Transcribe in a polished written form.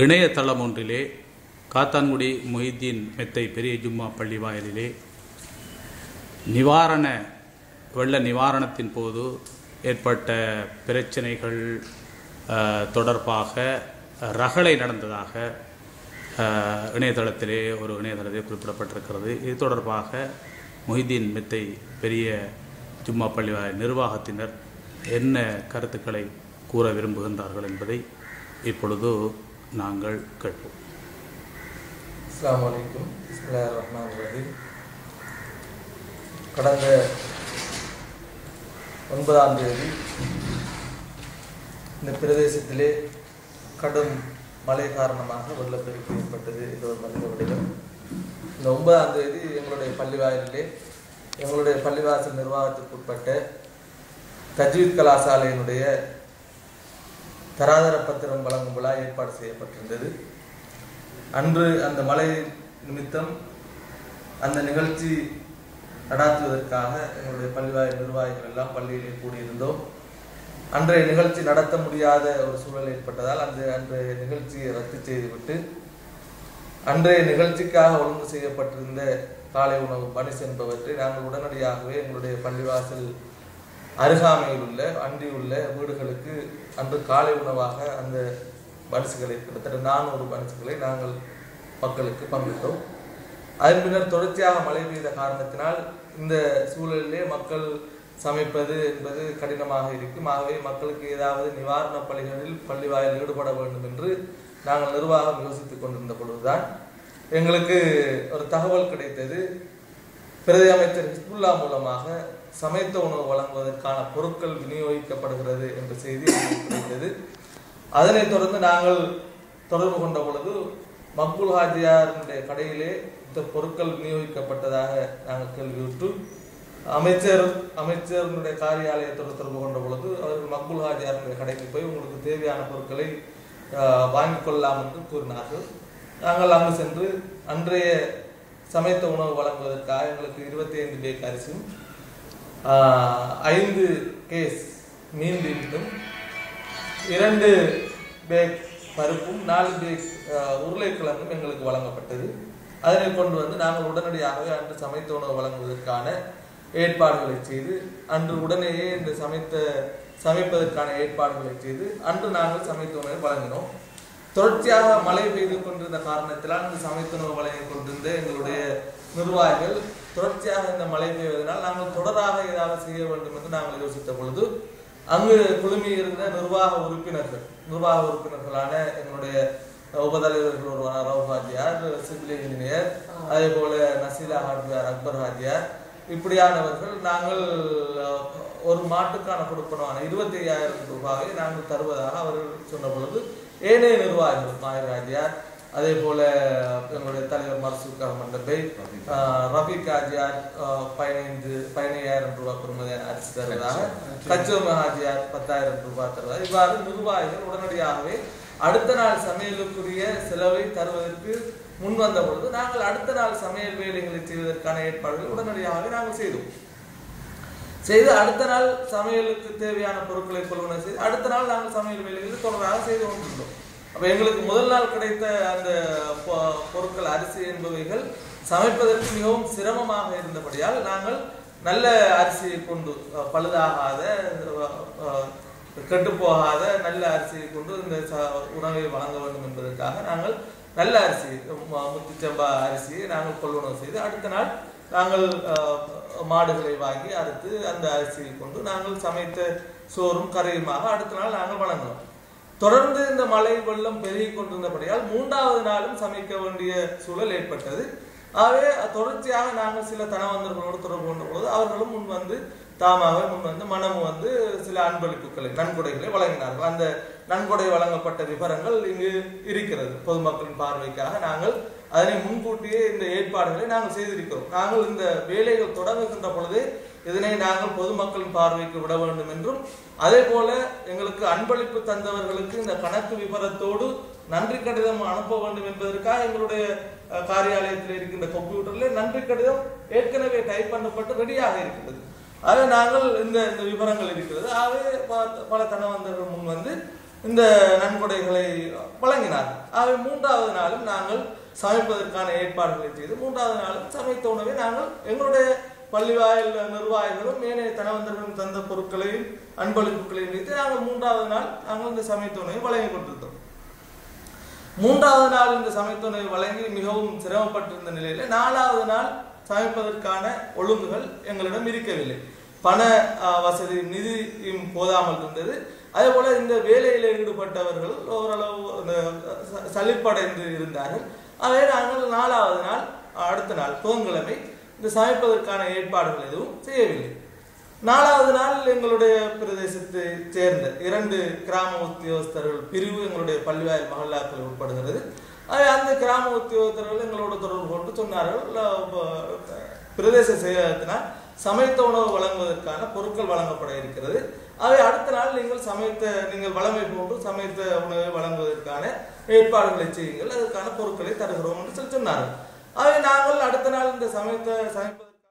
இணையதளம் ஒன்றிலே காத்தான்குடி மொஹிதீன் மெத்தை பெரிய ஜும்மா பள்ளி வாயிலிலே வெள்ள நிவாரணத்தின் போது ஏற்பட்ட பிரச்சனைகள் தொடர்பாக ரகளை நடந்ததாக இணையதளத்திலே குறிப்பிடப்பட்டிருக்கிறது. இது தொடர்பாக மொஹிதீன் மெத்தை பெரிய ஜும்மா பள்ளி நிர்வாகத்தினர் என்ன கருத்துக்களை கூற விரும்புகின்றார்கள் என்பதை இப்பொழுது நாங்கள் கேட்போம். அஸ்ஸலாமு அலைக்கும். பிஸ்மில்லாஹிர் ரஹ்மானிர் ரஹீம். கடந்த 9ஆம் தேதி இந்த பிரதேசத்திலே கடும் மழை காரணமாக வெள்ளப்பெருக்கு ஏற்பட்டது. இது ஒரு மனித விடயம். இந்த 9ஆம் தேதி எங்களுடைய பள்ளிவாயிலே எங்களுடைய பள்ளிவாசல் நிர்வாகத்திற்குட்பட்ட தஜ்வீத் கலாசாலையினுடைய தராதர பத்திரம் வழங்கும் விழா ஏற்பாடு செய்யப்பட்டிருந்தது. அன்று அந்த மழை நிமித்தம் அந்த நிகழ்ச்சி நடாத்துவதற்காக எங்களுடைய பள்ளிவாயில் நிர்வாகிகள் எல்லாம் பள்ளியிலே கூடியிருந்தோம். அன்றைய நிகழ்ச்சி நடத்த முடியாத ஒரு சூழல் ஏற்பட்டதால் அன்றைய நிகழ்ச்சியை ரத்து செய்துவிட்டு அன்றைய நிகழ்ச்சிக்காக ஒழுங்கு செய்யப்பட்டிருந்த காலை உணவு பனிஸ் என்பவற்றை நாங்கள் உடனடியாகவே எங்களுடைய பள்ளிவாசல் அருகாமையில் உள்ள அண்டியுள்ள வீடுகளுக்கு அன்று காலை உணவாக அந்த பனிசுகளை கிட்டத்தட்ட 400 பனிசுகளை நாங்கள் மக்களுக்கு பங்கிட்டோம். அதன் பின்னர் தொடர்ச்சியாக மழை பெய்த காரணத்தினால் இந்த சூழலிலே மக்கள் சமைப்பது என்பது கடினமாக இருக்கும். ஆகவே மக்களுக்கு ஏதாவது நிவாரண பணிகளில் பள்ளிவாயில் ஈடுபட வேண்டும் என்று நாங்கள் நிர்வாகம் யோசித்துக் கொண்டிருந்த பொழுதுதான் எங்களுக்கு ஒரு தகவல் கிடைத்தது. பிரதி அமைச்சர் ஹிஸ்புல்லா மூலமாக சமைத்த உணவு வழங்குவதற்கான பொருட்கள் விநியோகிக்கப்படுகிறது என்ற செய்தி கிடைத்தது. அதனைத் தொடர்ந்து நாங்கள் தொடர்பு கொண்ட பொழுது மக்பூல் ஹாஜியாருடைய கடையிலே இந்த பொருட்கள் விநியோகிக்கப்பட்டதாக நாங்கள் கேள்வியுற்று அமைச்சருடைய காரியாலயத்தோடு தொடர்பு கொண்ட பொழுது அவர்கள் மக்பூல் ஹாஜியாருடைய கடைக்கு போய் உங்களுக்கு தேவையான பொருட்களை வாங்கிக் கொள்ளலாம் என்று கூறினார்கள். நாங்கள் அங்கு சென்று அன்றைய சமைத்த உணவு வழங்குவதற்காக எங்களுக்கு 25 பேக் அரிசியும் 5 கேஸ் மீன் வீட்டும் 2 பேக் பருப்பும் 4 பேக் உருளைக்கிழங்கும் எங்களுக்கு வழங்கப்பட்டது. அதனை கொண்டு வந்து நாங்கள் உடனடியாகவே அன்று சமைத்த உணவு வழங்குவதற்கான ஏற்பாடுகளை செய்து அன்று உடனேயே இந்த சமைப்பதற்கான ஏற்பாடுகளை செய்து அன்று நாங்கள் சமைத்த உணவை வழங்கினோம். தொடர்ச்சியாக மழை பெய்து கொண்டிருந்த காரணத்தினால் அந்த சமைத்த உணவு வழங்கி கொண்டிருந்த எங்களுடைய நிர்வாகிகள் தொடர்ச்சியாக இந்த மழை பெய்வதனால் நாங்கள் தொடராக ஏதாவது செய்ய வேண்டும் என்று நாங்கள் யோசித்த பொழுது அங்கு குழுமி இருந்த நிர்வாக உறுப்பினர்களான எங்களுடைய உபதலைவர்கள் ஒருவரான ரவுப் ஹாஜியார், சிவில் இன்ஜினியர், அதே போல நசீலா ஹாஜியார், அக்பர் ஹாஜியார், இப்படியானவர்கள் நாங்கள் ஒரு மாட்டுக்கான கொடுப்பனமான 25,000 ரூபாயை நாங்கள் தருவதாக அவர்கள் சொன்ன பொழுது ஏனைய நிர்வாகிகள் மாயர் ஹாஜியார், அதே போல எங்களுடைய தலைவர் மர்சூக் அஹமண்டபை, ரபீக் ஹாஜியார் 15,000 ரூபாய் பெறுமதியான அரிசி தருவதாக, கச்சோம ஹாஜியார் 10,000 ரூபாய் தருவதாக, இவ்வாறு நிர்வாகிகள் உடனடியாகவே அடுத்த நாள் சமையலுக்குரிய செலவை தருவதற்கு முன் வந்த பொழுது நாங்கள் அடுத்த நாள் சமையல் வேலைகளை செய்வதற்கான ஏற்பாடுகளை உடனடியாகவே நாங்கள் செய்து அடுத்த நாள் சமையலுக்கு தேவையான பொருட்களை கொள்வன செய்து அடுத்த நாள் நாங்கள் சமையல் வேலைகளை தொடராக செய்து கொண்டிருந்தோம். அப்ப எங்களுக்கு முதல் நாள் கிடைத்த அந்த பொருட்கள் அரிசி என்பவைகள் சமைப்பதற்கு மிகவும் சிரமமாக இருந்தபடியால் நாங்கள் நல்ல அரிசியை கொண்டு பழுதாகாத கெட்டுப்போகாத நல்ல அரிசியை கொண்டு இந்த உணவை வழங்க வேண்டும் என்பதற்காக நாங்கள் நல்ல அரிசி முத்துச்சம்பா அரிசியை நாங்கள் கொள்வனவு செய்து அடுத்த நாள் நாங்கள் மாடுகளை வாங்கி அறுத்து அந்த அரிசியை கொண்டு நாங்கள் சமைத்த சோறும் கறியுமாக அடுத்த நாள் நாங்கள் வழங்கினோம். தொடர்ந்து இந்த மழை வெள்ளம் பெருகி கொண்டிருந்தபடியால் 3வது நாளும் சமைக்க வேண்டிய சூழல் ஏற்பட்டது. ஆகவே தொடர்ச்சியாக நாங்கள் சில தனவந்தர்களோடு தொடர்பு கொண்ட பொழுது அவர்களும் தாமாகவே முன் வந்து மனமும் வந்து சில அன்பளிப்புகளை நன்கொடைகளை வழங்கினார்கள். அந்த நன்கொடை வழங்கப்பட்ட விவரங்கள் இங்கு இருக்கிறது. பொதுமக்களின் பார்வைக்காக நாங்கள் அதனை முன்கூட்டியே இந்த ஏற்பாடுகளை நாங்கள் செய்திருக்கிறோம். நாங்கள் இந்த வேலைகள் தொடங்குகின்ற பொழுது இதனை நாங்கள் பொதுமக்களின் பார்வைக்கு விட வேண்டும் என்றும் அதே போல எங்களுக்கு அன்பளிப்பு தந்தவர்களுக்கு இந்த கணக்கு விவரத்தோடு நன்றி கடிதம் அனுப்ப வேண்டும் என்பதற்காக எங்களுடைய காரியாலயத்தில் இருக்கின்ற கம்ப்யூட்டர்ல நன்றி கடிதம் ஏற்கனவே டைப் பண்ணப்பட்டு ரெடியாக இருக்கிறது. ஆகவே நாங்கள் இந்த விவரங்கள் இருக்கிறது. ஆகவே பல தனவந்தர்கள் முன் வந்து இந்த நன்கொடைகளை வழங்கினார். ஆகவே 3வது நாளும் நாங்கள் சமைப்பதற்கான ஏற்பாடுகளை செய்து 3வது நாளும் சமைத்த உணவை நாங்கள் எங்களுடைய பள்ளிவாயல் நிர்வாகிகளும் மேலே தனவந்தர்களும் தந்த பொருட்களையும் அன்பளிப்புகளையும் வைத்து நாங்கள் 3வது நாள் நாங்கள் இந்த சமைத்த உணவை வழங்கி கொண்டிருந்தோம். 3வது நாள் இந்த சமைத்த உணவை வழங்கி மிகவும் சிரமப்பட்டிருந்த நிலையில 4வது நாள் சமைப்பதற்கான ஒழுங்குகள் எங்களிடம் இருக்கவில்லை. பண வசதி நிதியும் போதாமல் இருந்தது. அதே போல இந்த வேலையில் ஈடுபட்டவர்கள் ஓரளவு சலிப்படைந்து இருந்தார்கள். அதே நாங்கள் 4வது நாள் அடுத்த நாள் புதன்கிழமை இந்த சமைப்பதற்கான ஏற்பாடுகள் எதுவும் செய்யவில்லை. 4வது நாள் எங்களுடைய பிரதேசத்தை சேர்ந்த 2 கிராம உத்தியோகஸ்தர்கள் பிரிவு எங்களுடைய பள்ளிவாயல் மகல்லாக்கள் உட்படுகிறது. அந்த கிராம உத்தியோகத்தர்கள் எங்களோட தொடர்பு கொண்டு சொன்னார்கள், பிரதேச செயலகத்தினால் சமைத்த உணவு வழங்குவதற்கான பொருட்கள் வழங்கப்பட இருக்கிறது. அவை அடுத்த நாள் நீங்கள் வளமை போன்று சமைத்த உணவை வழங்குவதற்கான ஏற்பாடுகளை செய்யுங்கள், அதற்கான பொருட்களை தருகிறோம் என்று சொன்னார்கள். அவை நாங்கள் அடுத்த நாள் இந்த சமைப்பதற்கு